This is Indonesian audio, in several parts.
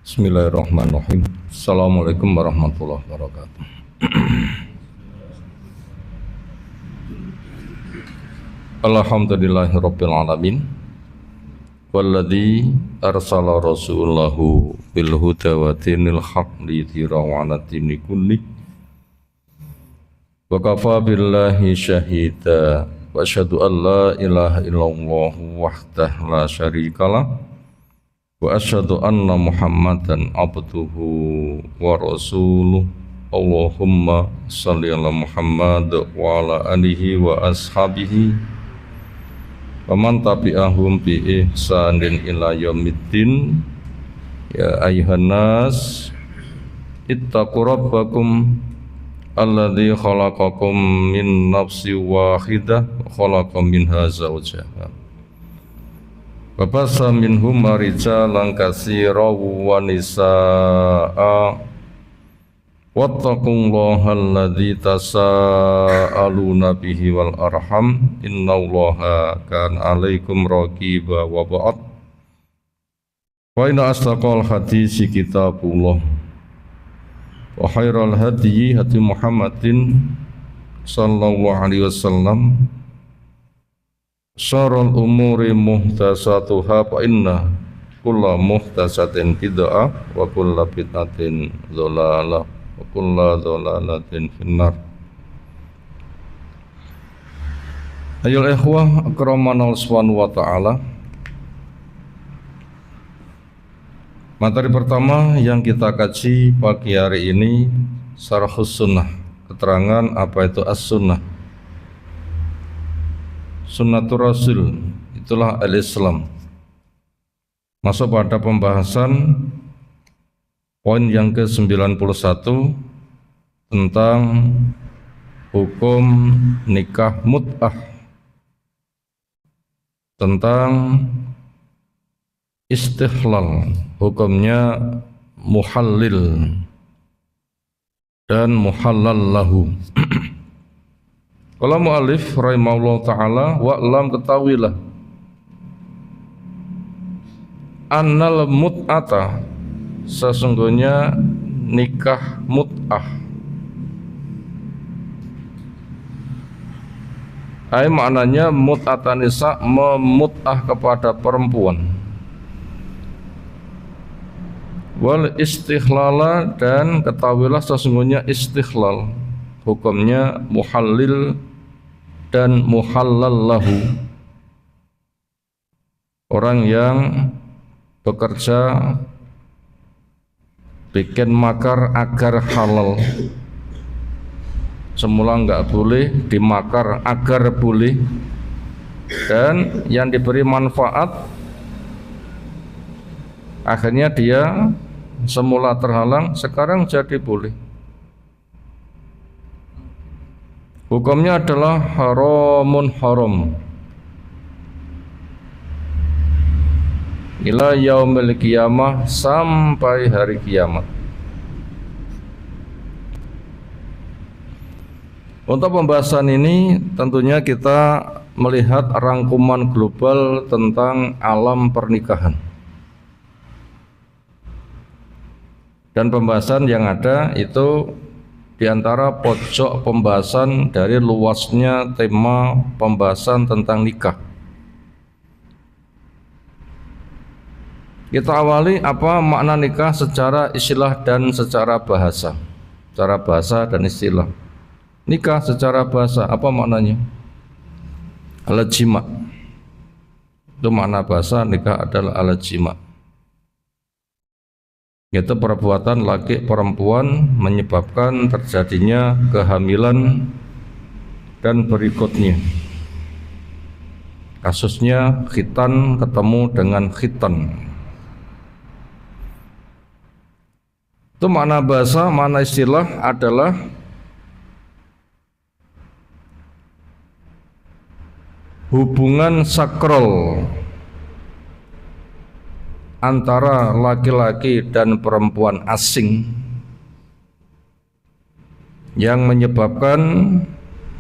Bismillahirrahmanirrahim. Assalamualaikum warahmatullahi wabarakatuh. Alhamdulillahirabbil alamin. Walladzi arsala rasulahu bil huda wa dinil haq liyudhhirahu 'ala dini kulli. Wa kafa billahi syahida wa asyhadu an la ilaha illallah wahdahu la syarikalah. Wa asyhadu anna Muhammadan abduhu wa rasuluh. Allahumma shalli ala Muhammad wa ala alihi wa ashabihi wa man tabi'ahum bi ihsanin ila yaumiddin. Ya ayyuhan nas ittaqu rabbakum alladzi khalaqakum min nafsin wahidah wa khalaqa minha zawjaha wa bassa minhuma rijalan katsiran wa nisaa'a wattaqullaha alladzi tasaaluna bihi wal arham innallaha kana 'alaikum raqiba wa ba'd. Wa inna asdaqal hadisi kitabullah wa khairal hadyi hadi Muhammadin sallallahu alaihi wasallam. Syarrul umuri muhdatsatuha fa inna kulla muhdatsatin bid'ah wa kulla bid'atin dhalalah wa kulla dhalalatin finnar. Ayol ikhwah akramanallahu subhanahu wa ta'ala. Materi pertama yang kita kaji pagi hari ini Syarhus Sunnah, keterangan apa itu as-sunnah. Sunnatur Rasul, itulah al-Islam. Masuk pada pembahasan poin yang ke-91 tentang hukum nikah mut'ah, tentang istighlal, hukumnya muhallil dan muhallal lahu. Kalau mu'alif rahimahullah ta'ala, wa'lam, ketahuilah annal mut'ata, sesungguhnya nikah mut'ah, maknanya mut'atan nisa, memut'ah kepada perempuan, wal istighlala, dan ketahuilah sesungguhnya istighlal hukumnya muhallil dan muhallal lahu, orang yang bekerja bikin makar agar halal. Semula enggak boleh, dimakar agar boleh, dan yang diberi manfaat akhirnya dia semula terhalang, sekarang jadi boleh. Hukumnya adalah haramun haram ila yaumil qiyamah, sampai hari kiamat. Untuk pembahasan ini tentunya kita melihat rangkuman global tentang alam pernikahan. Dan pembahasan yang ada itu di antara pojok pembahasan dari luasnya tema pembahasan tentang nikah. Kita awali apa makna nikah secara istilah dan secara bahasa. Secara bahasa dan istilah. Nikah secara bahasa apa maknanya? Alat jima. Itu makna bahasa nikah adalah alat jima. Yaitu perbuatan laki perempuan menyebabkan terjadinya kehamilan dan berikutnya. Kasusnya khitan ketemu dengan khitan. Itu makna bahasa. Makna istilah adalah hubungan sakral antara laki-laki dan perempuan asing yang menyebabkan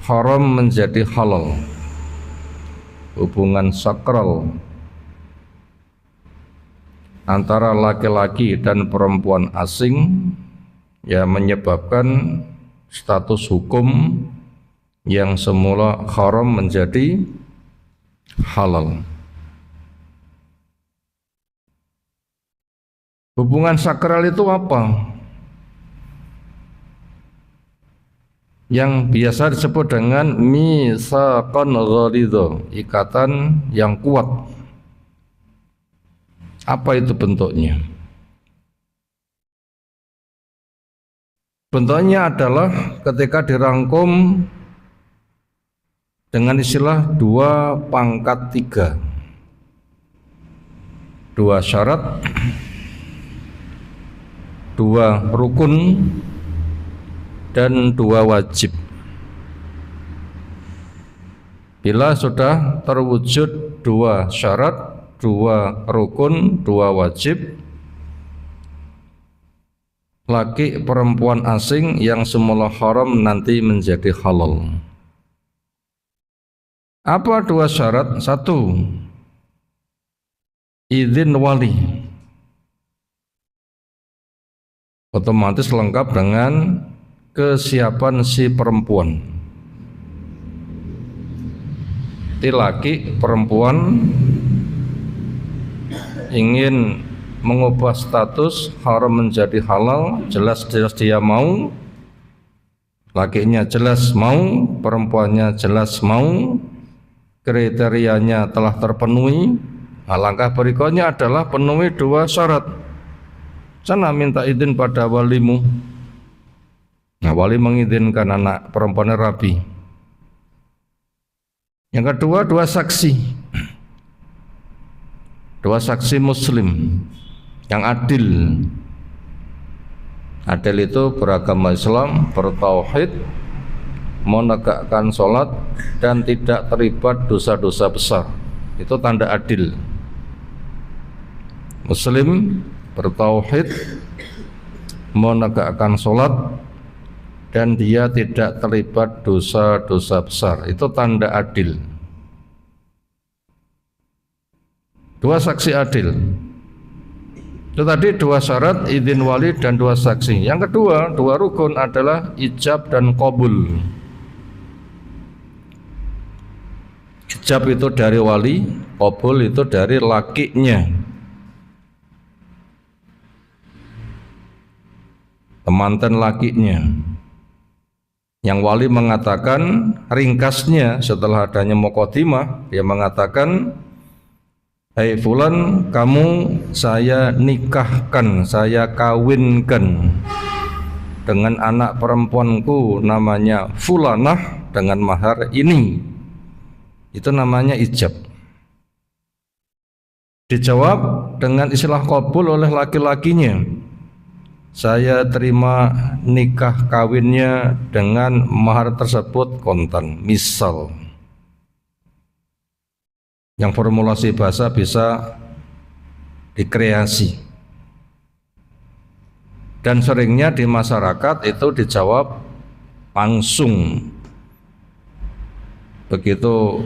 haram menjadi halal. Hubungan sakral antara laki-laki dan perempuan asing yang menyebabkan status hukum yang semula haram menjadi halal. Hubungan sakral itu apa? Yang biasa disebut dengan mitsaqan ghalidha, ikatan yang kuat. Apa itu bentuknya? Bentuknya adalah ketika dirangkum dengan istilah 2 pangkat 3, 2 syarat, 2 rukun, dan 2 wajib. Bila sudah terwujud 2 syarat, 2 rukun, 2 wajib, laki perempuan asing yang semula haram nanti menjadi halal. Apa 2 syarat? 1, izin wali. Otomatis lengkap dengan kesiapan si perempuan. Di laki perempuan ingin mengubah status haram menjadi halal, jelas-jelas dia mau, lakinya jelas mau, perempuannya jelas mau, kriterianya telah terpenuhi. Langkah berikutnya adalah penuhi 2 syarat. Sana minta izin pada walimu. Nah, wali mengizinkan anak perempuannya rabi. Yang kedua, 2 saksi. 2 saksi muslim yang adil. Adil itu beragama Islam, bertauhid, menegakkan sholat, dan tidak terlibat dosa-dosa besar. Itu tanda adil. Muslim, bertauhid, menegakkan sholat, dan dia tidak terlibat dosa-dosa besar. Itu tanda adil. 2 saksi adil. Itu tadi 2 syarat, izin wali dan 2 saksi. Yang kedua, 2 rukun adalah ijab dan qabul. Ijab itu dari wali, qabul itu dari lakinya, temanten lakinya. Yang wali mengatakan, ringkasnya setelah adanya muqaddimah, dia mengatakan, "Hei fulan, kamu saya nikahkan, saya kawinkan dengan anak perempuanku namanya fulanah dengan mahar ini." Itu namanya ijab. Dijawab dengan istilah qabul oleh laki-lakinya, "Saya terima nikah kawinnya dengan mahar tersebut kontan." Misal, yang formulasi bahasa bisa dikreasi, dan seringnya di masyarakat itu dijawab langsung. Begitu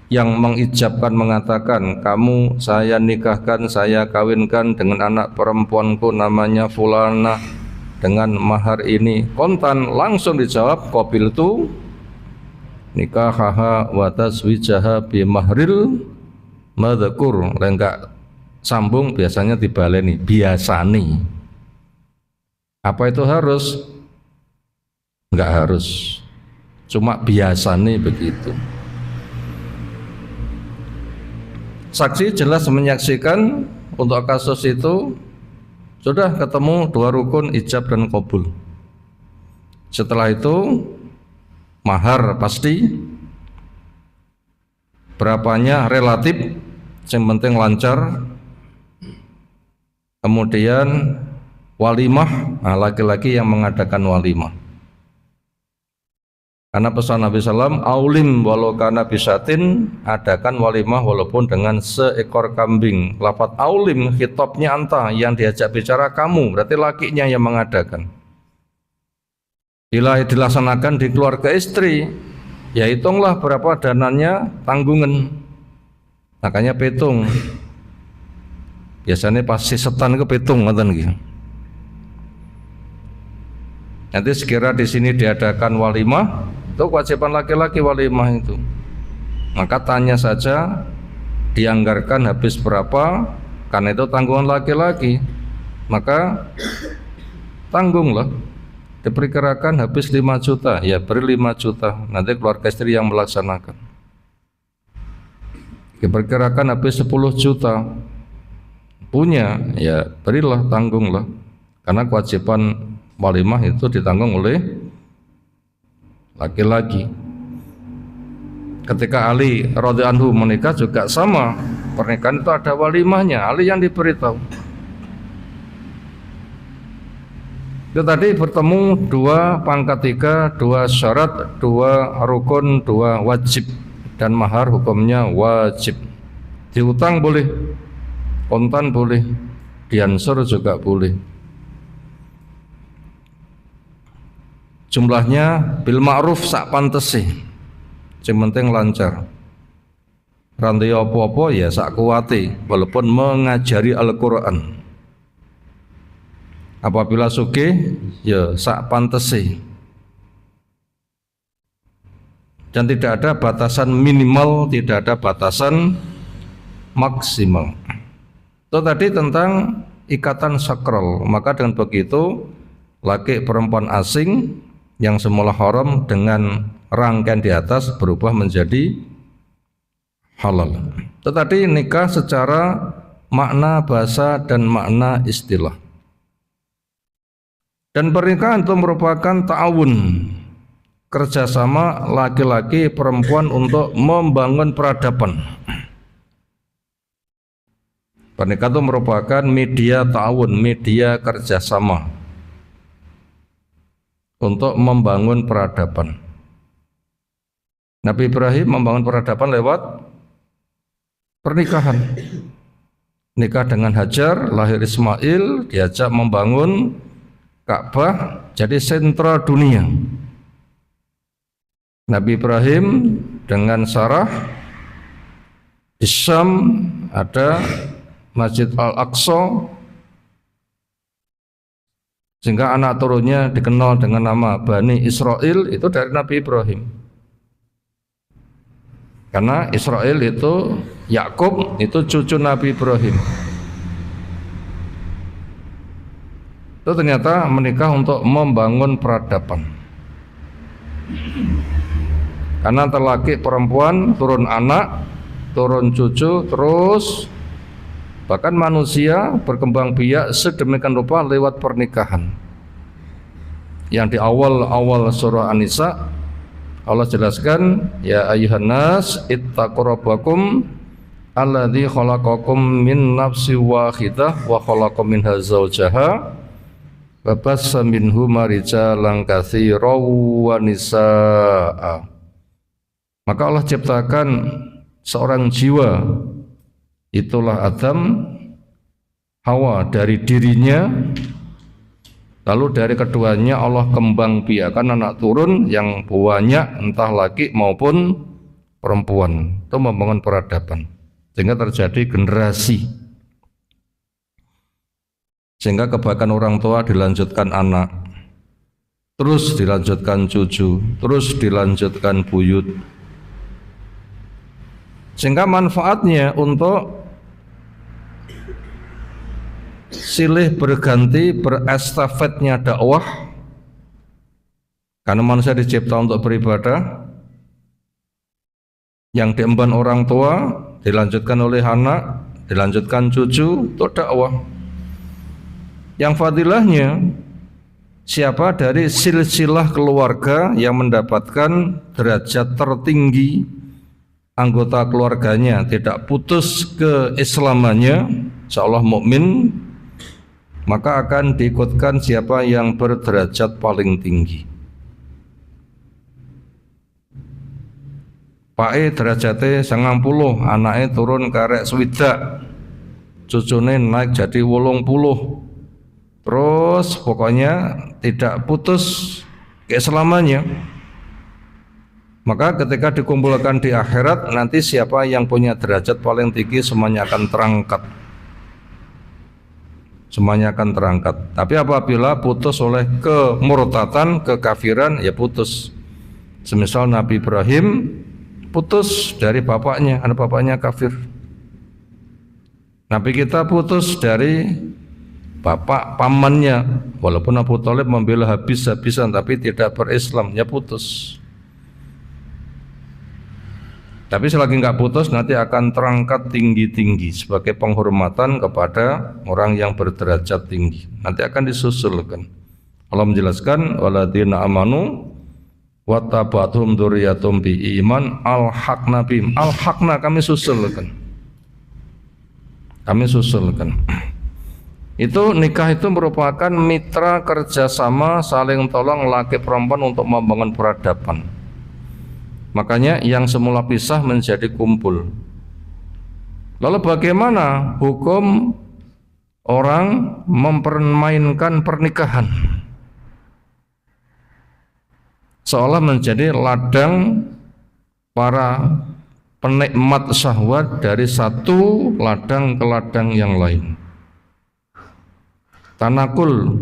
yang mengijabkan mengatakan, "Kamu saya nikahkan, saya kawinkan dengan anak perempuanku namanya fulana dengan mahar ini kontan," langsung dijawab, "Qabiltu nikahaha wa taswijaha bi mahril madzakur." Enggak sambung, biasanya dibaleni biasani. Apa itu harus? Enggak harus, cuma biasani begitu. Saksi jelas menyaksikan untuk kasus itu sudah ketemu 2 rukun ijab dan qabul. Setelah itu mahar pasti, berapanya relatif, yang penting lancar. Kemudian walimah, laki-laki yang mengadakan walimah. Karena pesan Nabi SAW, "Aulim walau kana bisatin," adakan walimah walaupun dengan seekor kambing. Lafaz aulim, khitabnya anta, yang diajak bicara kamu, berarti lakinya yang mengadakan. Bila dilaksanakan di keluarga istri, ya hitunglah berapa dananya tanggungan. Makanya petung. Biasanya pas setan ke pitung ngoten nggih. Nanti sekira di sini diadakan walimah, itu kewajiban laki-laki walimah itu. Maka tanya saja dianggarkan habis berapa, karena itu tanggungan laki-laki. Maka tanggunglah. Diperkirakan habis 5 juta, ya beri 5 juta. Nanti keluarga istri yang melaksanakan. Diperkirakan habis 10 juta, punya, ya berilah, tanggunglah. Karena kewajiban walimah itu ditanggung oleh laki-laki. Ketika Ali radhiyallahu anhu menikah juga sama, pernikahan itu ada walimahnya, Ali yang diberitahu. Itu tadi bertemu 2 pangkat 3, 2 syarat, 2 rukun, 2 wajib, dan mahar hukumnya wajib. Diutang boleh, kontan boleh, diansur juga boleh. Jumlahnya bil ma'ruf sak pantese. Sing penting lancar. Rantai apa-apa ya sak kuwate, walaupun mengajari Al-Qur'an. Apabila sugih ya sak pantese. Dan tidak ada batasan minimal, tidak ada batasan maksimal. Itu tadi tentang ikatan sakral. Maka dengan begitu laki perempuan asing yang semula haram dengan rangkaian di atas berubah menjadi halal. Tetapi nikah secara makna bahasa dan makna istilah. Dan pernikahan itu merupakan ta'awun, kerjasama laki-laki perempuan untuk membangun peradaban. Pernikahan itu merupakan media ta'awun, media kerjasama untuk membangun peradaban. Nabi Ibrahim membangun peradaban lewat pernikahan. Nikah dengan Hajar, lahir Ismail, diajak membangun Ka'bah jadi sentra dunia. Nabi Ibrahim dengan Sarah di Syam ada Masjid Al-Aqsa, sehingga anak turunnya dikenal dengan nama Bani Israel itu dari Nabi Ibrahim. Karena Israel itu Yakub itu cucu Nabi Ibrahim. Itu ternyata menikah untuk membangun peradaban. Karena laki perempuan turun anak, turun cucu, terus bahkan manusia berkembang biak sedemikian rupa lewat pernikahan. Yang di awal surah An-Nisa Allah jelaskan, ya ayyuhan nas ittaqu rabbakum alladzi khalaqakum min nafsin wahidah wa khalaqa minha zawjaha wa bassa minhuma rijalan katsiran wa nisaa. Maka Allah ciptakan seorang jiwa, itulah Adam, Hawa dari dirinya, lalu dari keduanya Allah kembang biakan anak turun yang banyak, entah laki maupun perempuan. Itu membangun peradaban sehingga terjadi generasi, sehingga kebaikan orang tua dilanjutkan anak, terus dilanjutkan cucu, terus dilanjutkan buyut, sehingga manfaatnya untuk silih berganti berestafetnya dakwah, karena manusia dicipta untuk beribadah. Yang diemban orang tua dilanjutkan oleh anak, dilanjutkan cucu, itu dakwah. Yang fadilahnya, siapa dari silsilah keluarga yang mendapatkan derajat tertinggi, anggota keluarganya tidak putus keislamannya, seolah mukmin, maka akan diikutkan siapa yang berderajat paling tinggi. Pake derajate 90, anake turun karek swidak, cucune naik jadi 80. Terus pokoknya tidak putus keislamannya. Maka ketika dikumpulkan di akhirat, nanti siapa yang punya derajat paling tinggi semuanya akan terangkat. semuanya akan terangkat. Tapi apabila putus oleh kemurtatan, kekafiran, ya putus. Semisal Nabi Ibrahim putus dari bapaknya, anak bapaknya kafir. Nabi kita putus dari bapak pamannya, walaupun Abu Thalib membela habis-habisan tapi tidak berislam, ya putus. Tapi selagi nggak putus nanti akan terangkat tinggi-tinggi sebagai penghormatan kepada orang yang berderajat tinggi. Nanti akan disusulkan. Allah menjelaskan waladina amanu wattaba'athum dzurriyyatum bi iman alhaqna bihim. Alhaqna kami susulkan. Kami susulkan. Itu nikah itu merupakan mitra kerjasama saling tolong laki perempuan untuk membangun peradaban. Makanya yang semula pisah menjadi kumpul. Lalu bagaimana hukum orang mempermainkan pernikahan seolah menjadi ladang para penikmat syahwat dari satu ladang ke ladang yang lain. Tanakul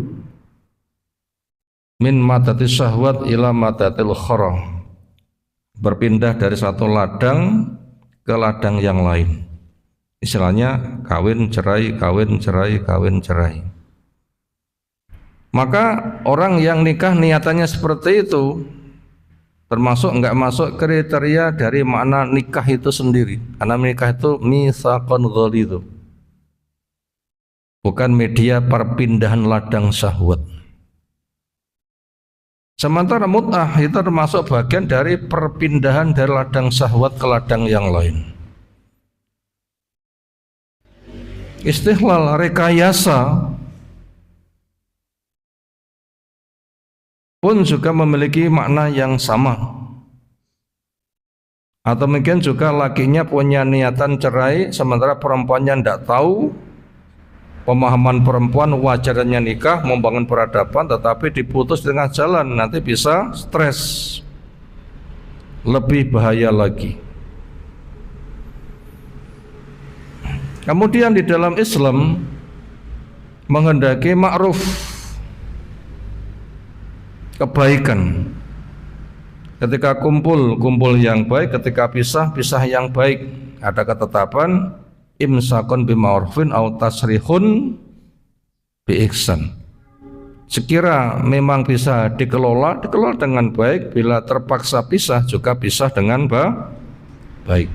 min madatis syahwat ila madatil khara, berpindah dari satu ladang ke ladang yang lain. Istilahnya kawin cerai, kawin cerai, kawin cerai. Maka orang yang nikah niatannya seperti itu termasuk enggak masuk kriteria dari makna nikah itu sendiri. Karena nikah itu mitsaqun ghalidz, bukan media perpindahan ladang syahwat. Sementara mut'ah itu termasuk bagian dari perpindahan dari ladang syahwat ke ladang yang lain. Istihlal, rekayasa pun juga memiliki makna yang sama. Atau mungkin juga lakinya punya niatan cerai sementara perempuannya tidak tahu. Pemahaman perempuan wajarnya nikah membangun peradaban, tetapi diputus di tengah jalan nanti bisa stres, lebih bahaya lagi. Kemudian di dalam Islam menghendaki ma'ruf, kebaikan. Ketika kumpul yang baik, ketika pisah yang baik. Ada ketetapan imsakun bima'rufin au tasrihun bi ihsan. Sekira memang bisa dikelola dengan baik, bila terpaksa pisah juga pisah dengan baik.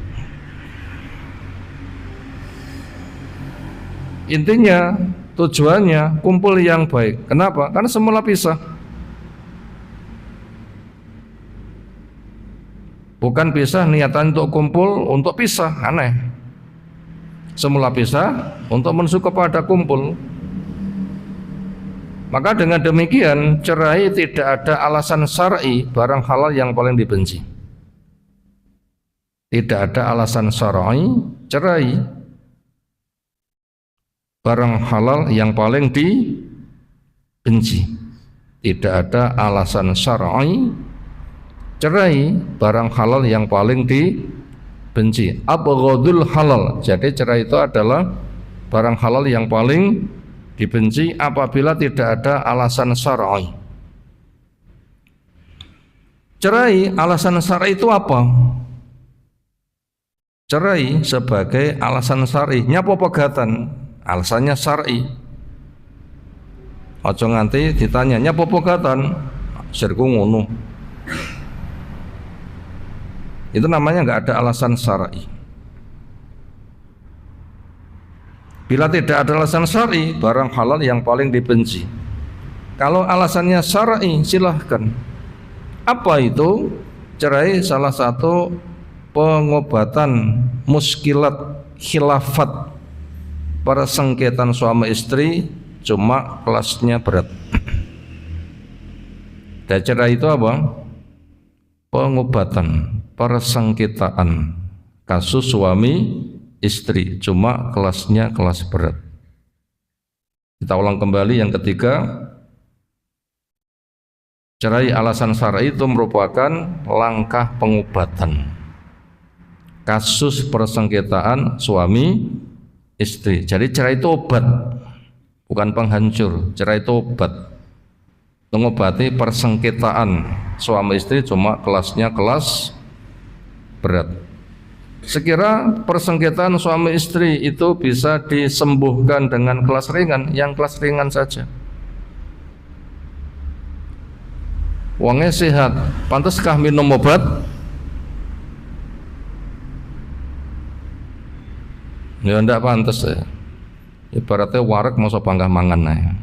Intinya tujuannya kumpul yang baik. Kenapa? Karena semula pisah. Bukan pisah niatan untuk kumpul untuk pisah, aneh. Semula pisah untuk menuju kepada kumpul. Maka dengan demikian cerai tidak ada alasan syar'i, barang halal yang paling dibenci. Tidak ada alasan syar'i cerai, barang halal yang paling dibenci. Tidak ada alasan syar'i cerai, barang halal yang paling dibenci. Abghadul halal. Jadi cerai itu adalah barang halal yang paling dibenci apabila tidak ada alasan syar'i. Cerai, alasan syar'i itu apa? Cerai sebagai alasan syar'i, nyapa pegatan, alasannya syar'i. Ojo nganti ditanya nyapa pegatan, sirku ngono. Itu namanya nggak ada alasan syar'i. Bila tidak ada alasan syar'i, barang halal yang paling dibenci. Kalau alasannya syar'i, silahkan. Apa itu? Cerai salah satu pengobatan muskilat khilafat, persengketaan suami istri, cuma kelasnya berat. Dan cerai itu apa? Pengobatan persengketaan kasus suami istri, cuma kelasnya kelas berat. Kita ulang kembali yang ketiga, cerai alasan syar'i itu merupakan langkah pengobatan kasus persengketaan suami istri. Jadi cerai itu obat, bukan penghancur. Cerai itu obat, mengobati persengketaan suami istri, cuma kelasnya kelas berat. Sekira persengketaan suami istri itu bisa disembuhkan dengan kelas ringan, yang kelas ringan saja. Wongnya sehat, pantaskah minum obat? Ya ndak pantas ya. Ibaratnya warak masa panggah mangan ya.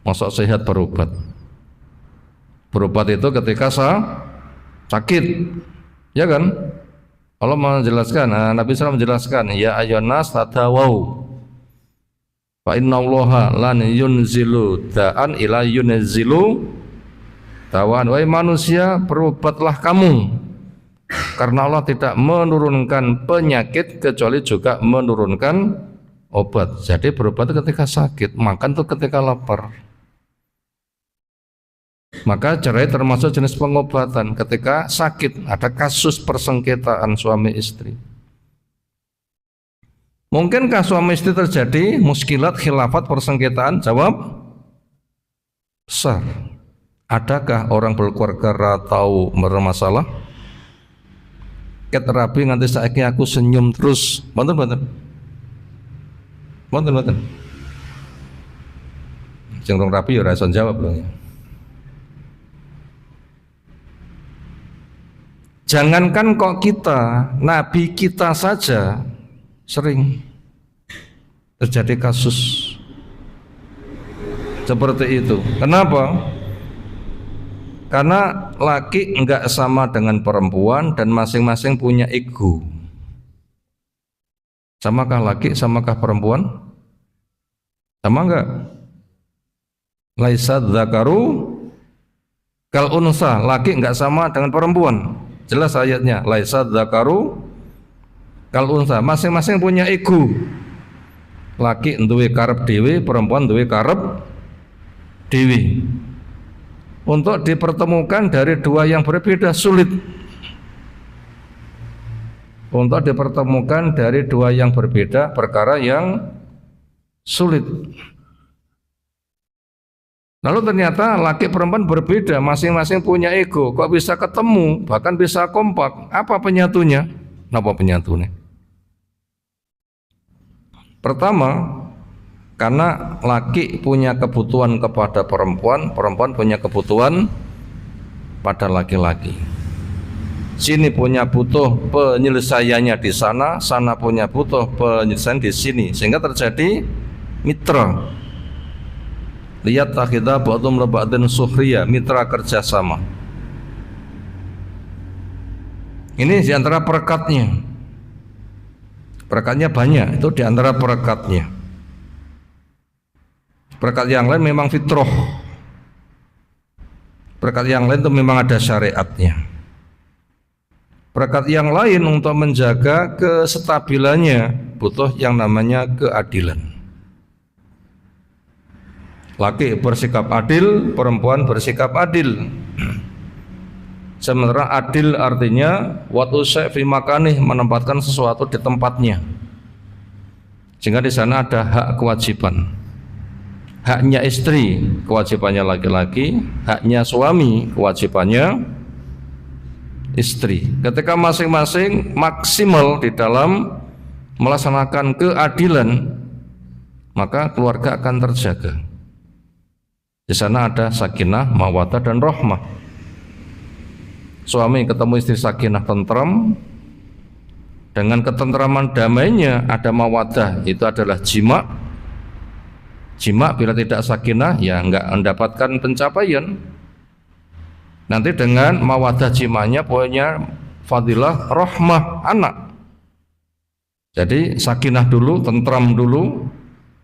Masa sehat berobat. Berobat itu ketika sakit, ya kan? Allah menjelaskan, Nabi SAW menjelaskan, ya ayyuhannas tadawau fa innallaha lan yunzilu da'an ila yunzilu tawan. Wahai manusia, berobatlah kamu, karena Allah tidak menurunkan penyakit kecuali juga menurunkan obat. Jadi berobat ketika sakit, makan itu ketika lapar. Maka cerai termasuk jenis pengobatan ketika sakit, ada kasus persengketaan suami istri. Mungkinkah suami istri terjadi muskilat, khilafat, persengketaan? Jawab, besar. Adakah orang berkeluarga tahu bermasalah? Ket rabi nganti saiki aku senyum terus. Mboten. Sing rong rabi ya ora iso jawab lho. Jangankan kok kita, nabi kita saja sering terjadi kasus seperti itu. Kenapa? Karena laki enggak sama dengan perempuan dan masing-masing punya ego. Samakah laki, samakah perempuan? Sama enggak? Laisa dzakaru kal unsa, laki enggak sama dengan perempuan. Jelas ayatnya, laisa dzakaru kal unsa, masing-masing punya ego. Laki duwe karep dhewe, perempuan duwe karep dhewe. Untuk dipertemukan dari dua yang berbeda sulit. Untuk dipertemukan dari dua yang berbeda perkara yang sulit. Lalu ternyata laki perempuan berbeda, masing-masing punya ego. Kok bisa ketemu, bahkan bisa kompak? Apa penyatunya? Apa penyatunya? Pertama, karena laki punya kebutuhan kepada perempuan, perempuan punya kebutuhan pada laki-laki. Sini punya butuh penyelesaiannya di sana, sana punya butuh penyelesaian di sini, sehingga terjadi mitra. Lihat kita ba'dhum li ba'dhin sukhriya, mitra kerjasama. Ini di antara perekatnya. Perekatnya banyak, itu di antara perekatnya. Perekat yang lain memang fitrah. Perekat yang lain itu memang ada syariatnya. Perekat yang lain untuk menjaga kestabilannya butuh yang namanya keadilan. Laki bersikap adil, perempuan bersikap adil. Sementara adil artinya watu syai' fi makanih, menempatkan sesuatu di tempatnya. Sehingga di sana ada hak kewajiban. Haknya istri, kewajibannya laki-laki, haknya suami, kewajibannya istri. Ketika masing-masing maksimal di dalam melaksanakan keadilan, maka keluarga akan terjaga. Di sana ada sakinah, mawaddah dan rahmah. Suami ketemu istri sakinah, tentram. Dengan ketentraman damainya ada mawaddah, itu adalah jima'. Jima' bila tidak sakinah ya enggak mendapatkan pencapaian. Nanti dengan mawaddah jima'nya punya fadilah rahmah anak. Jadi sakinah dulu, tentram dulu.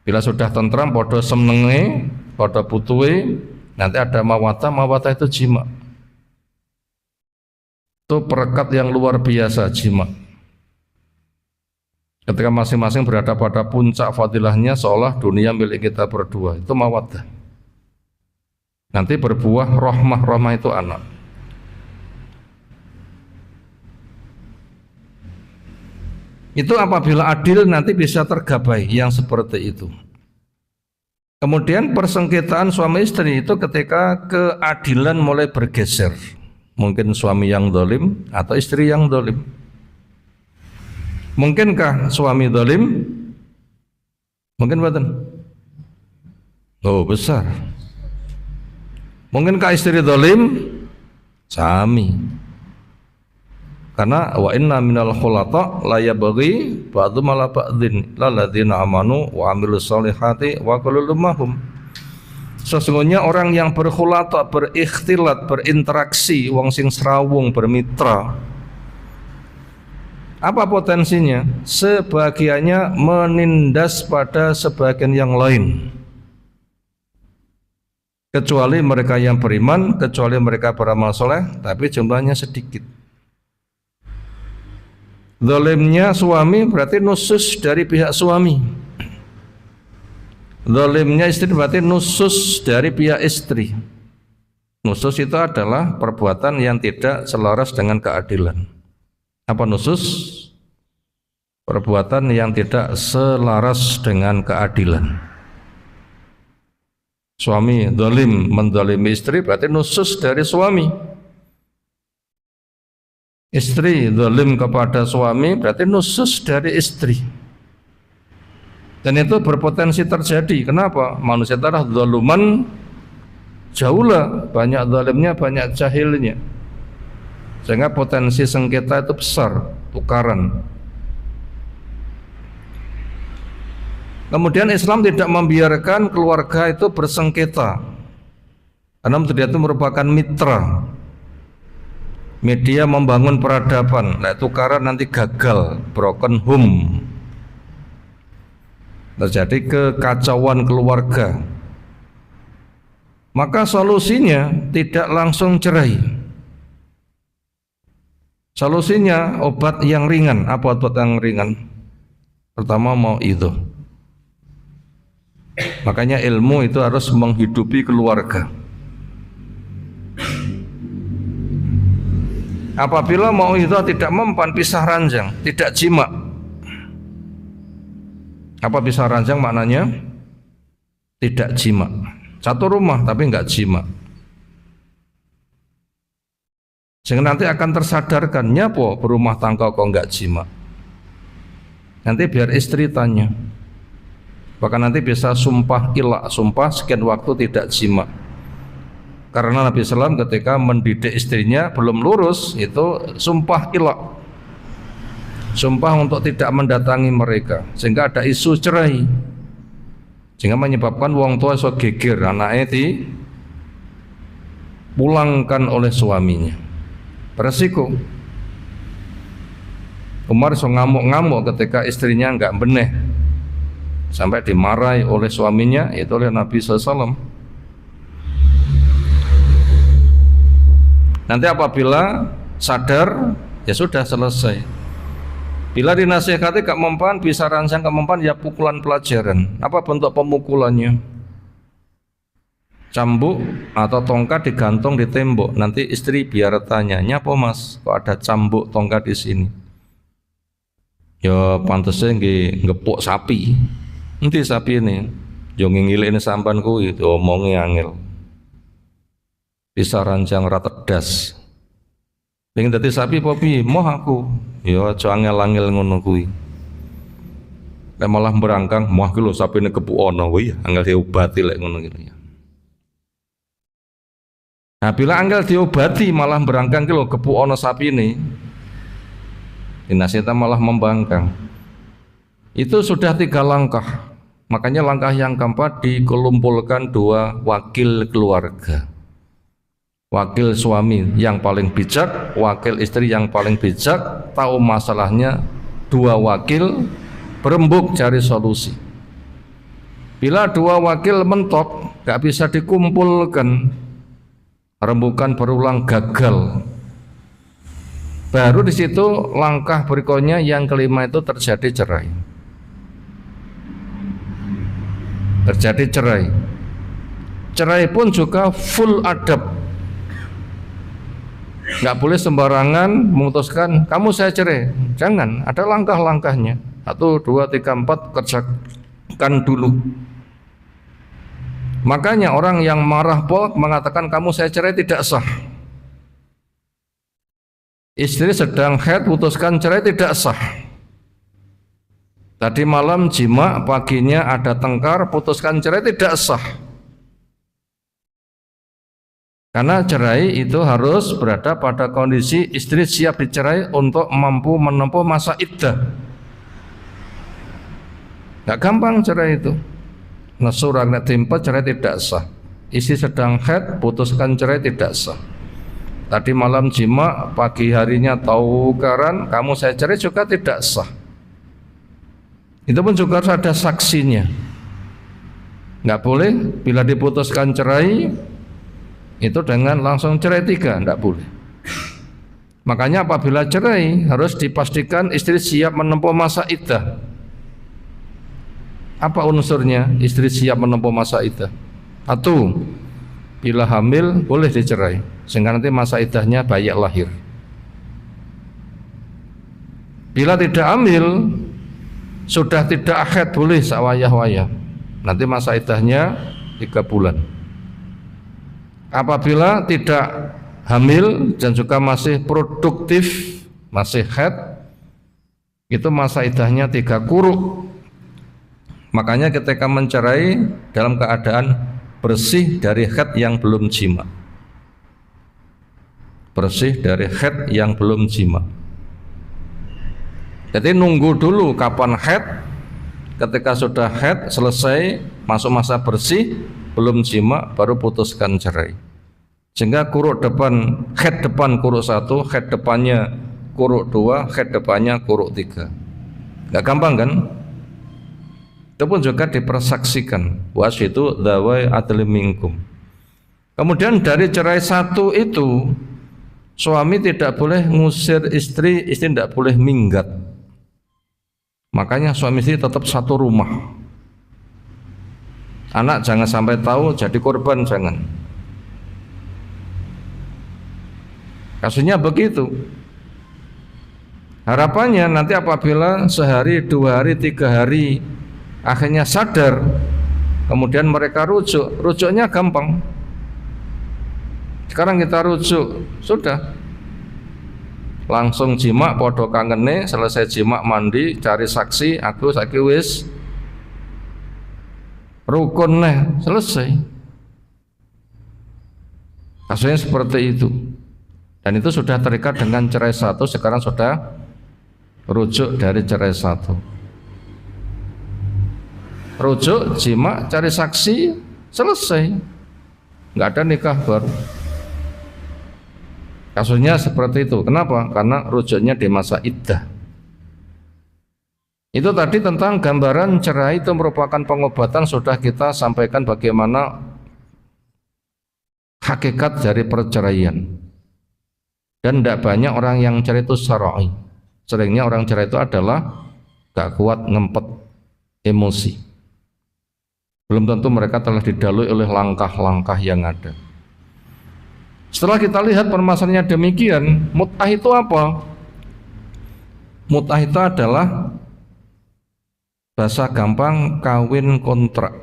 Bila sudah tentram, podo semnenge, podo butuhe, nanti ada mawaddah, mawaddah itu jima'. Itu perekat yang luar biasa, jima'. Ketika masing-masing berada pada puncak fadilahnya, seolah dunia milik kita berdua, itu mawaddah. Nanti berbuah rahmah, rahmah itu anak. Itu apabila adil nanti bisa tergapai yang seperti itu. Kemudian persengketaan suami istri itu ketika keadilan mulai bergeser. Mungkin suami yang zalim atau istri yang zalim. Mungkinkah suami zalim? Mungkin betul. Oh, besar. Mungkinkah istri zalim? Sami. Karena wa inna minal khulata la yabghi ba'dhum ala ba'dhin lalladzina amanu wa amilus solihati wa qulul mahum. Sesungguhnya orang yang berkhulata, berikhtilat, berinteraksi, wong sing serawung, bermitra, apa potensinya? Sebagiannya menindas pada sebagian yang lain. Kecuali mereka yang beriman, kecuali mereka beramal soleh, tapi jumlahnya sedikit. Zalimnya suami berarti nusus dari pihak suami. Zalimnya istri berarti nusus dari pihak istri. Nusus itu adalah perbuatan yang tidak selaras dengan keadilan. Apa nusus? Perbuatan yang tidak selaras dengan keadilan. Suami zalim menzalimi istri berarti nusus dari suami. Istri zalim kepada suami berarti nusus dari istri. Dan itu berpotensi terjadi. Kenapa? Manusia adalah zaluman jauhlah, banyak zalimnya, banyak jahilnya. Sehingga potensi sengketa itu besar, tukaran. Kemudian Islam tidak membiarkan keluarga itu bersengketa. Karena dia itu merupakan mitra. Media membangun peradaban, nah tukaran nanti gagal, broken home, terjadi kekacauan keluarga. Maka solusinya tidak langsung cerai. Solusinya obat yang ringan. Apa obat yang ringan? Pertama mau itu. Makanya ilmu itu harus menghidupi keluarga. Apabila mau itu tidak mempan, pisah ranjang, tidak jima. Apa pisah ranjang maknanya? Tidak jima. Satu rumah tapi enggak jima. Sehingga nanti akan tersadarkan, nyapo berumah tangga kok enggak jima. Nanti biar istri tanya. Bahkan nanti bisa sumpah ilah, sumpah sekian waktu tidak jima. Karena Nabi SAW ketika mendidik istrinya belum lurus itu sumpah ilah, sumpah untuk tidak mendatangi mereka, sehingga ada isu cerai, sehingga menyebabkan wong tua so geger anaknya dipulangkan oleh suaminya. Beresiko. Umar so ngamuk-ngamuk ketika istrinya enggak beneh, sampai dimarahi oleh suaminya, itu oleh Nabi SAW. Nanti apabila sadar, ya sudah selesai. Bila dinasihati gak mempan, bisa rancang gak mempan, ya pukulan pelajaran. Apa bentuk pemukulannya? Cambuk atau tongkat digantung di tembok. Nanti istri biar tanya, nyapa mas, kok ada cambuk tongkat di sini? Ya pantasnya ngepuk sapi. Nanti sapi ini, yo ngilik ini sampan kuwi, omongnya angel. Bisa ranjang ratedas. Pengen dadi sapi popi, moh aku. Ya aja angel-angel ngono kuwi. Lek malah berangkang, moh ki lho sapine kepukono kuwi, angel diobati lek ngono gitu ya. Nah, bila angel diobati malah berangkang ki lho kepukono sapine. Dinasihati malah membangkang. Itu sudah 3 langkah. Makanya langkah yang keempat dikumpulkan 2 wakil keluarga. Wakil suami yang paling bijak, wakil istri yang paling bijak, tahu masalahnya, 2 wakil berembuk cari solusi. Bila 2 wakil mentok, gak bisa dikumpulkan, rembukan berulang gagal. Baru di situ langkah berikutnya yang kelima itu terjadi cerai. Terjadi cerai. Cerai pun juga full adab. Nggak boleh sembarangan memutuskan kamu saya cerai. Jangan, ada langkah-langkahnya. 1, 2, 3, 4 kerjakan dulu. Makanya orang yang marah polak mengatakan kamu saya cerai tidak sah. Istri sedang haid putuskan cerai tidak sah. Tadi malam jima, paginya ada tengkar, putuskan cerai tidak sah. Karena cerai itu harus berada pada kondisi istri siap dicerai untuk mampu menempuh masa iddah. Gak gampang cerai itu. Nesurang nek timpa cerai tidak sah. Istri sedang haid putuskan cerai tidak sah. Tadi malam jima, pagi harinya taukaran, kamu saya cerai juga tidak sah. Itu pun juga harus ada saksinya. Nggak boleh bila diputuskan cerai itu dengan langsung cerai 3, nggak boleh. Makanya apabila cerai harus dipastikan istri siap menempuh masa iddah. Apa unsurnya istri siap menempuh masa iddah? Satu, bila hamil boleh dicerai sehingga nanti masa iddahnya bayi lahir. Bila tidak hamil sudah tidak haid boleh sawayah-wayah, nanti masa iddahnya 3 bulan. Apabila tidak hamil dan juga masih produktif, masih haid, itu masa iddahnya 3 quru. Makanya ketika mencerai dalam keadaan bersih dari haid yang belum jima. Bersih dari haid yang belum jima. Jadi nunggu dulu kapan haid. Ketika sudah haid selesai masuk masa bersih belum jima baru putuskan cerai. Sehingga quru depan, haid depan quru 1, haid depannya quru 2, haid depannya quru 3. Gak gampang kan? Itu pun juga dipersaksikan, wasyidu dzawai adli minkum. Kemudian dari cerai 1 itu suami tidak boleh ngusir istri, istri tidak boleh minggat. Makanya suami istri tetap satu rumah. Anak jangan sampai tahu jadi korban, jangan. Kasusnya begitu. Harapannya nanti apabila sehari, 2 hari, 3 hari akhirnya sadar, kemudian mereka rujuk. Rujuknya gampang. Sekarang kita rujuk, sudah langsung jima, podo kangene, selesai jima mandi, cari saksi, aku saiki wis rukun neh, selesai. Kasusnya seperti itu. Dan itu sudah terikat dengan cerai 1, sekarang sudah rujuk dari cerai 1. Rujuk, jima, cari saksi, selesai. Nggak ada nikah baru. Kasusnya seperti itu. Kenapa? Karena rujuknya di masa iddah. Itu tadi tentang gambaran cerai itu merupakan pengobatan. Sudah kita sampaikan bagaimana hakikat dari perceraian. Dan tidak banyak orang yang cerai itu syar'i. Seringnya orang cerai itu adalah gak kuat, ngempet, emosi. Belum tentu mereka telah didalui oleh langkah-langkah yang ada. Setelah kita lihat permasalahannya demikian, mut'ah itu apa? Mut'ah itu adalah bahasa gampang kawin kontrak.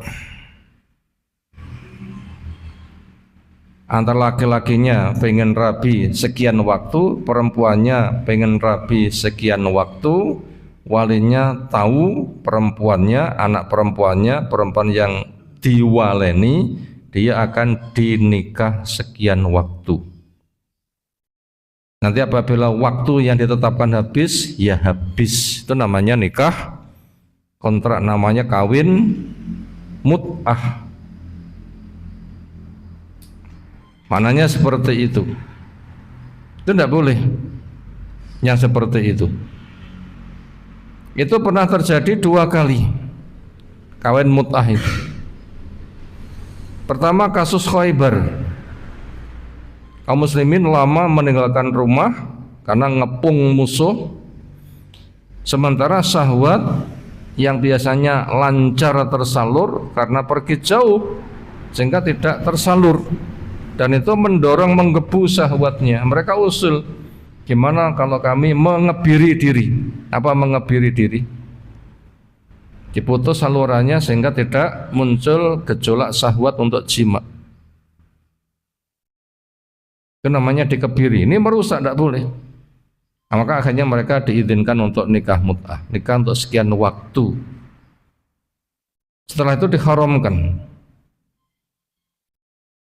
Antara laki-lakinya pengen rabi sekian waktu, perempuannya pengen rabi sekian waktu, walinya tahu perempuannya, anak perempuannya, perempuan yang diwaleni, dia akan dinikah sekian waktu. Nanti apabila waktu yang ditetapkan habis, ya habis. Itu namanya nikah kontrak, namanya kawin mut'ah. Mananya seperti itu. Itu tidak boleh yang seperti itu. Itu pernah terjadi 2 kali kawin mut'ah itu. Pertama kasus Khaybar. Kaum muslimin lama meninggalkan rumah karena ngepung musuh. Sementara syahwat yang biasanya lancar tersalur karena pergi jauh sehingga tidak tersalur. Dan itu mendorong, menggebu syahwatnya. Mereka usul, gimana kalau kami mengebiri diri? Apa mengebiri diri? diputus salurannya sehingga tidak muncul gejolak syahwat untuk jima. Itu namanya dikebiri. Ini merusak, tidak boleh. Nah, maka akhirnya mereka diizinkan untuk nikah mut'ah, nikah untuk sekian waktu. Setelah itu diharamkan.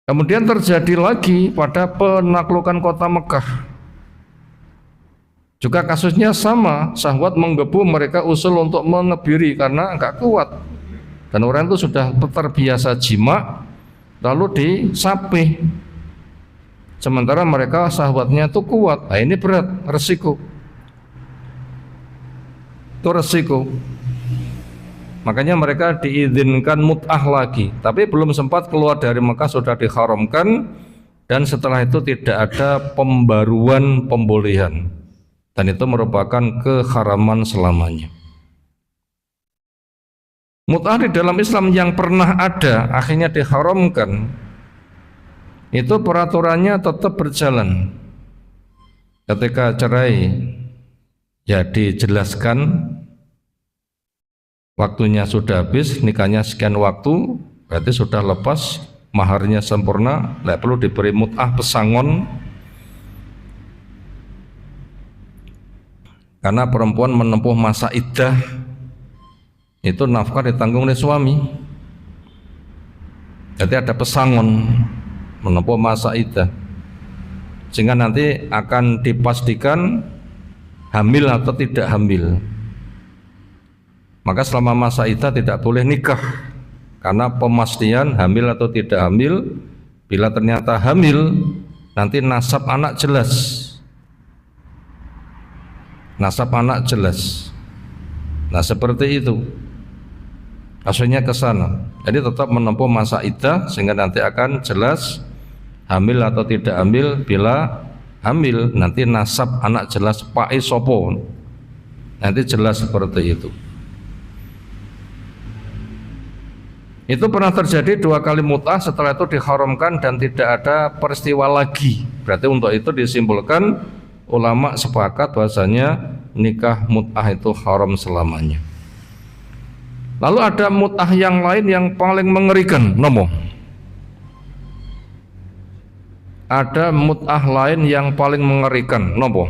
Kemudian terjadi lagi pada penaklukan kota Mekah. Juga kasusnya sama, syahwat menggebu mereka usul untuk mengebiri karena enggak kuat. Dan orang itu sudah terbiasa jima, lalu disapih. Sementara mereka syahwatnya itu kuat. Nah, ini berat, resiko. Itu resiko. Makanya mereka diizinkan mut'ah lagi, tapi belum sempat keluar dari Mekah sudah diharamkan, dan setelah itu tidak ada pembaruan pembolehan, dan itu merupakan keharaman selamanya. Mut'ah di dalam Islam yang pernah ada akhirnya diharamkan, itu peraturannya tetap berjalan. Ketika cerai ya dijelaskan waktunya sudah habis, nikahnya sekian waktu, berarti sudah lepas, maharnya sempurna, tidak perlu diberi mut'ah pesangon. Karena perempuan menempuh masa iddah, itu nafkah ditanggung oleh suami. Jadi ada pesangon menempuh masa iddah, sehingga nanti akan dipastikan hamil atau tidak hamil. Maka selama masa iddah tidak boleh nikah, karena pemastian hamil atau tidak hamil. Bila ternyata hamil, nanti nasab anak jelas, nasab anak jelas. Nah seperti itu kasusnya ke sana. Jadi tetap menempuh masa iddah sehingga nanti akan jelas hamil atau tidak hamil. Bila hamil nanti nasab anak jelas, Pak Sopo, nanti jelas seperti itu. Itu pernah terjadi 2 kali mut'ah, setelah itu diharamkan dan tidak ada peristiwa lagi. Berarti untuk itu disimpulkan ulama sepakat bahwasanya nikah mut'ah itu haram selamanya. Lalu ada mut'ah yang lain yang paling mengerikan, nomo. Ada mut'ah lain yang paling mengerikan, nopo.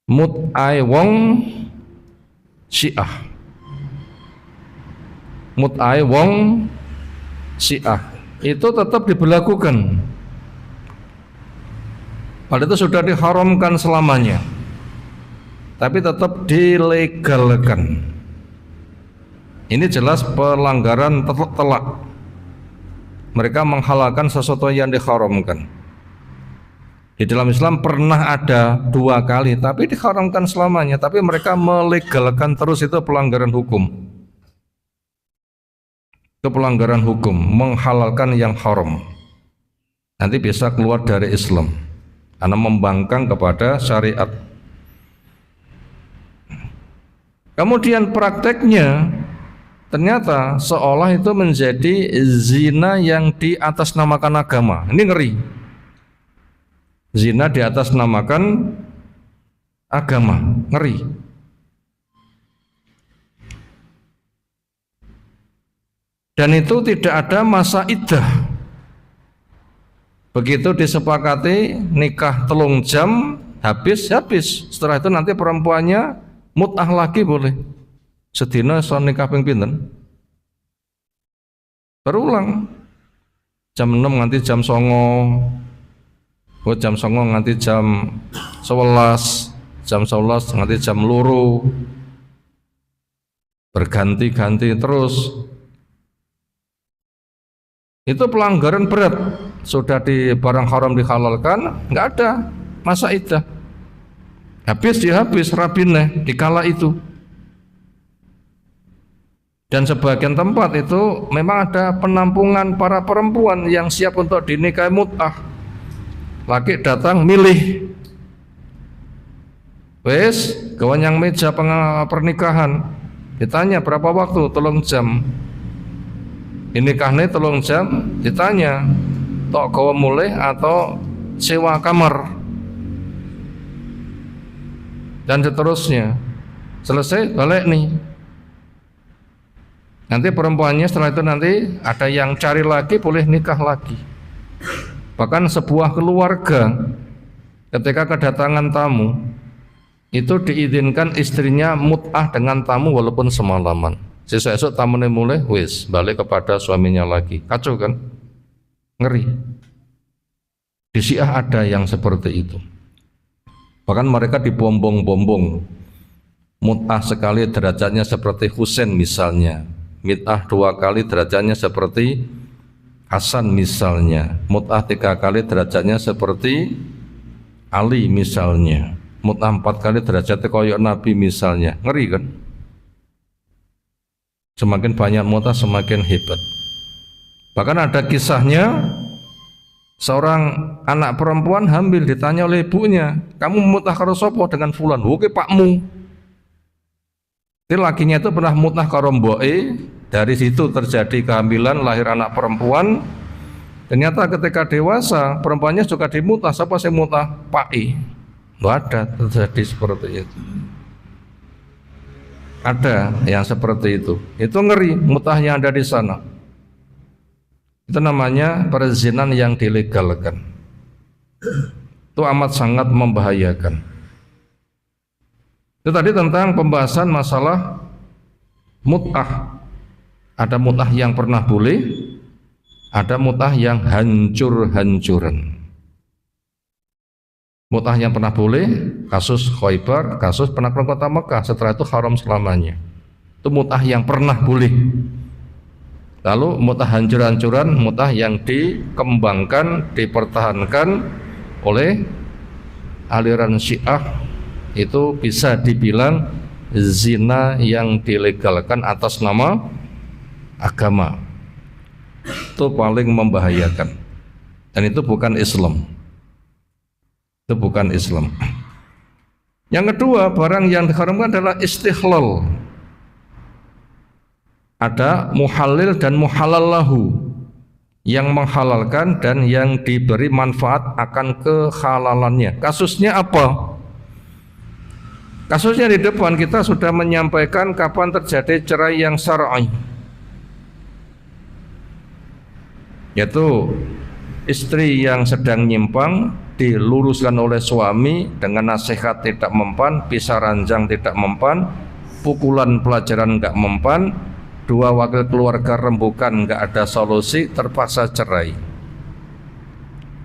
Mut'ah wong Syiah. Mut'ah wong Syiah itu tetap diberlakukan. Padahal itu sudah diharamkan selamanya, tapi tetap dilegalkan. Ini jelas pelanggaran telak. Mereka menghalalkan sesuatu yang diharamkan. Di dalam Islam pernah ada 2 kali, tapi diharamkan selamanya. Tapi mereka melegalkan terus, itu pelanggaran hukum. Itu pelanggaran hukum, menghalalkan yang haram. Nanti bisa keluar dari Islam karena membangkang kepada syariat. Kemudian prakteknya ternyata seolah itu menjadi zina yang diatasnamakan agama. Ini ngeri. Zina diatasnamakan agama, ngeri. Dan itu tidak ada masa iddah. Begitu disepakati nikah 3 jam, habis. Setelah itu nanti perempuannya mut'ah lagi boleh. Sedina so nikah ping pinten? Berulang. Jam 6 nganti jam 9. Jam 9 nganti jam 11. Jam 11 nganti jam 2. Berganti-ganti terus. Itu pelanggaran berat. Sudah di barang haram dihalalkan, nggak ada masa iddah. Habis rabineh dikala itu. Dan sebagian tempat itu memang ada penampungan para perempuan yang siap untuk dinikahi mut'ah. Laki datang milih, wes gawanyang meja pernikahan. Ditanya berapa waktu? 3 jam. Ini kahne 3 jam. Ditanya tok gawa mulai atau sewa kamar, dan seterusnya. Selesai balik nih. Nanti perempuannya setelah itu nanti ada yang cari lagi, boleh nikah lagi. Bahkan sebuah keluarga ketika kedatangan tamu itu diizinkan istrinya mut'ah dengan tamu walaupun semalaman. Sesuk tamunya mulai wis balik kepada suaminya lagi. Kacau kan? Ngeri. Di Syiah ada yang seperti itu. Bahkan mereka dibombong-bombong. Mut'ah sekali derajatnya seperti Husain misalnya. Mut'ah 2 kali derajatnya seperti Hasan misalnya. Mut'ah 3 kali derajatnya seperti Ali misalnya. Mut'ah 4 kali derajatnya koyok Nabi misalnya. Ngeri kan? Semakin banyak mut'ah semakin hebat. Bahkan ada kisahnya, seorang anak perempuan hamil ditanya oleh ibunya, kamu mut'ah karo sapa? Dengan fulan. Oke pakmu. Jadi lakinya itu pernah mut'ah karo mboke, dari situ terjadi kehamilan, lahir anak perempuan. Ternyata ketika dewasa perempuannya juga dimut'ah. Siapa sih mut'ah? Pai. Nggak ada terjadi seperti itu. Ada yang seperti itu. Itu ngeri mut'ah yang ada di sana. Itu namanya perzinahan yang dilegalkan. Itu amat sangat membahayakan. Itu tadi tentang pembahasan masalah mut'ah. Ada mut'ah yang pernah boleh, ada mut'ah yang hancur-hancuran. Mut'ah yang pernah boleh, kasus Khaybar, kasus penaklukan kota Mekah, setelah itu haram selamanya. Itu mut'ah yang pernah boleh. Lalu mut'ah hancur-hancuran, mut'ah yang dikembangkan, dipertahankan oleh aliran Syiah, itu bisa dibilang zina yang dilegalkan atas nama agama. Itu paling membahayakan. Dan itu bukan Islam. Itu bukan Islam. Yang kedua, barang yang diharamkan adalah istihlal. Ada muhalil dan muhalal lahu, yang menghalalkan dan yang diberi manfaat akan kehalalannya. Kasusnya apa? Kasusnya di depan kita sudah menyampaikan kapan terjadi cerai yang syar'i, yaitu istri yang sedang nyimpang diluruskan oleh suami dengan nasihat tidak mempan, pisah ranjang tidak mempan, pukulan pelajaran enggak mempan, 2 wakil keluarga rembukan enggak ada solusi, terpaksa cerai.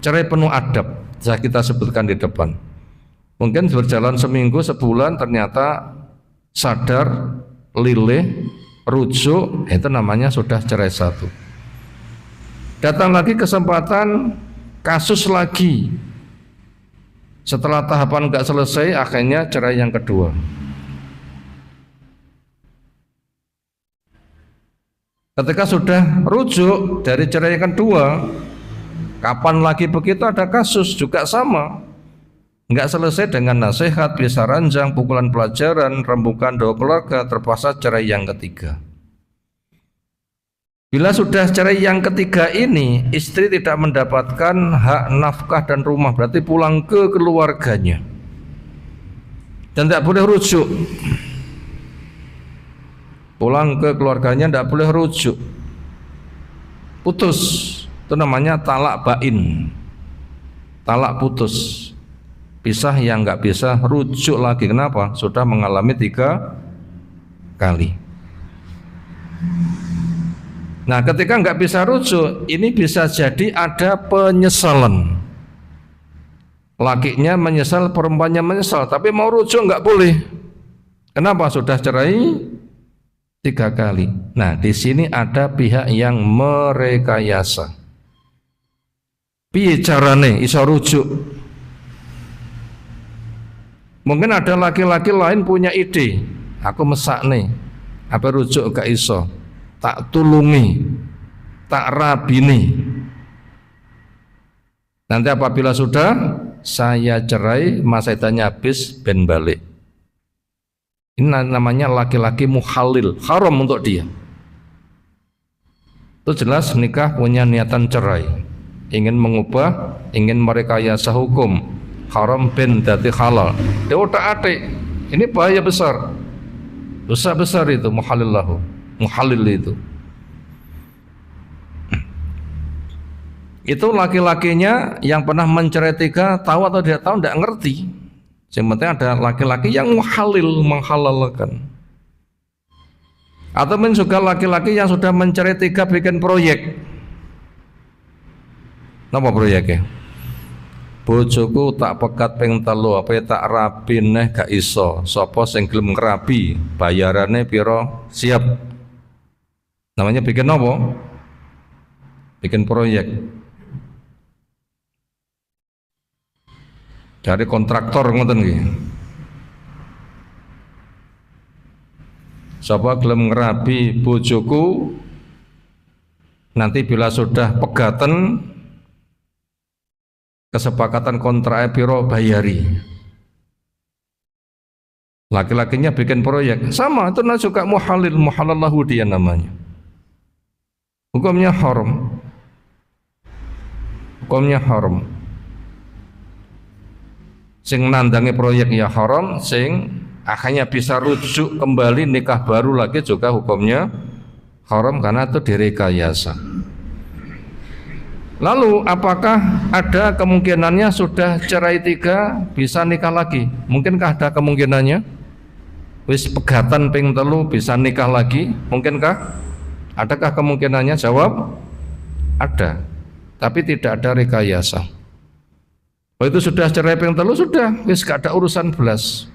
Cerai penuh adab, sudah kita sebutkan di depan. Mungkin berjalan seminggu, sebulan, ternyata sadar, lilih, rujuk, itu namanya sudah cerai 1. Datang lagi kesempatan kasus lagi. Setelah tahapan enggak selesai, akhirnya cerai yang kedua. Ketika sudah rujuk dari cerai yang kedua, kapan lagi begitu ada kasus juga sama. Enggak selesai dengan nasihat, pisah ranjang, pukulan pelajaran, rembukan 2 keluarga, terpaksa cerai yang ketiga. Bila sudah cerai yang ketiga ini, istri tidak mendapatkan hak nafkah dan rumah, berarti pulang ke keluarganya dan tidak boleh rujuk. Pulang ke keluarganya tidak boleh rujuk, putus. Itu namanya talak bain, talak putus, pisah yang nggak bisa rujuk lagi. Kenapa? Sudah mengalami 3 kali. Nah, ketika nggak bisa rujuk, ini bisa jadi ada penyesalan. Lakinya menyesal, perempuannya menyesal, tapi mau rujuk nggak boleh. Kenapa? Sudah cerai 3 kali. Nah, di sini ada pihak yang merekayasa. Piye carane iso rujuk? Mungkin ada laki-laki lain punya ide, aku mesak nih, apa rujuk gak iso, tak tulungi, tak rabini. Nanti apabila sudah saya cerai, masa idahnya habis, ben balik. Ini namanya laki-laki muhalil, haram untuk dia. Itu jelas nikah punya niatan cerai, ingin mengubah, ingin merekayasa hukum, haram ben dadi halal. Dia otak-atik, ini bahaya besar, dosa besar itu muhalil lahu, muhalil itu laki-lakinya yang pernah mencerai 3 tahu atau tidak tahu tidak ngerti. Yang penting ada laki-laki yang muhalil, menghalalkan. Atau juga laki-laki yang sudah mencerai 3 bikin proyek. Napa proyeknya? Bojoku tak pekat ping 3, apa tak rabi neh gak iso. Sapa sing gelem ngrabi, bayarane piro siap. Namanya bikin apa? Bikin proyek. Dari kontraktor ngoten nggih. Sapa gelem ngrabi bojoku, nanti bila sudah pegatan kesepakatan kontrak piro bayari. Laki-lakinya bikin proyek sama, itu juga muhalil, muhalallahu dia namanya. Hukumnya haram. Hukumnya haram. Sing nandangi proyek ya haram, sing akhirnya bisa rujuk kembali nikah baru lagi juga hukumnya haram karena itu direkayasa. Lalu apakah ada kemungkinannya sudah cerai 3 bisa nikah lagi? Mungkinkah ada kemungkinannya? Wis pegatan ping 3 bisa nikah lagi? Mungkinkah? Adakah kemungkinannya? Jawab ada, tapi tidak ada rekayasa. Oh, itu sudah cerai ping 3 sudah, wis gak ada urusan belas.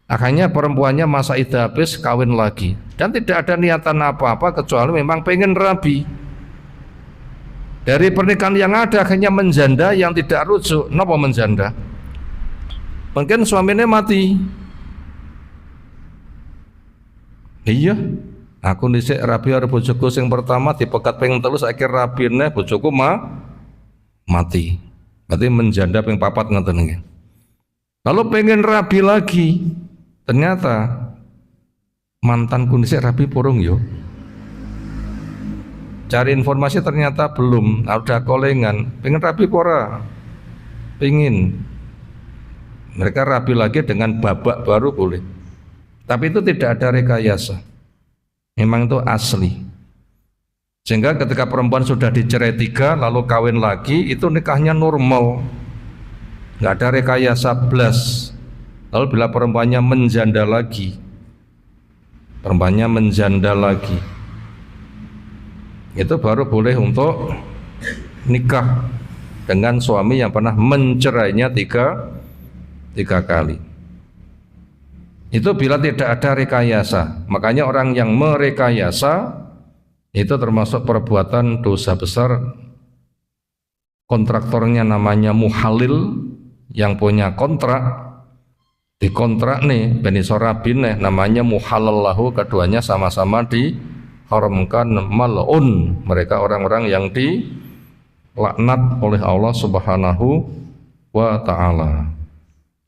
Akhirnya perempuannya masa iddah habis kawin lagi dan tidak ada niatan apa-apa kecuali memang pengen rabi. Dari pernikahan yang ada akhirnya menjanda yang tidak rujuk. Napa menjanda? Mungkin suaminya mati. Iya, aku dhisik rabi karo bojoku sing pertama dipegat ping 3 saiki rabine bojoku mati. Berarti menjanda ping 4 ngoten nggih. Lalu pengen rabi lagi. Ternyata mantanku dhisik rabi purung yo. Cari informasi ternyata belum, ada kolengan, pengen rabi pora, pengen. Mereka rabi lagi dengan babak baru boleh, tapi itu tidak ada rekayasa, memang itu asli. Sehingga ketika perempuan sudah dicerai 3 lalu kawin lagi, itu nikahnya normal, nggak ada rekayasa blas. Lalu bila perempuannya menjanda lagi, itu baru boleh untuk nikah dengan suami yang pernah mencerainya 3 kali. Itu bila tidak ada rekayasa. Makanya orang yang merekayasa itu termasuk perbuatan dosa besar. Kontraktornya namanya muhalil, yang punya kontrak, dikontrak nih beni sorabin namanya muhalallahu, keduanya sama-sama diharamkan mal'un, mereka orang-orang yang dilaknat oleh Allah Subhanahu wa ta'ala.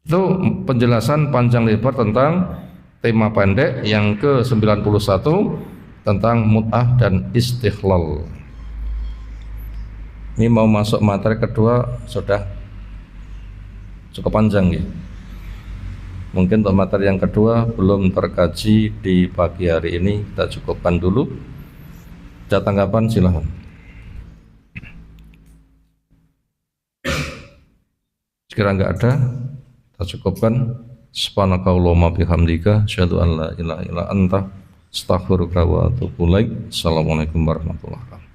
Itu penjelasan panjang lebar tentang tema pendek yang ke-91 tentang mut'ah dan istighlal. Ini mau masuk materi kedua sudah cukup panjang ya. Mungkin untuk materi yang kedua belum terkaji di pagi hari ini, kita cukupkan dulu. Ada tanggapan silahkan. Sekiranya enggak ada, kita cukupkan. Subhanakallahumma bihamdika asyhadu an la ilaha illa anta astaghfiruka wa atubu ilaik. Assalamualaikum warahmatullahi wabarakatuh.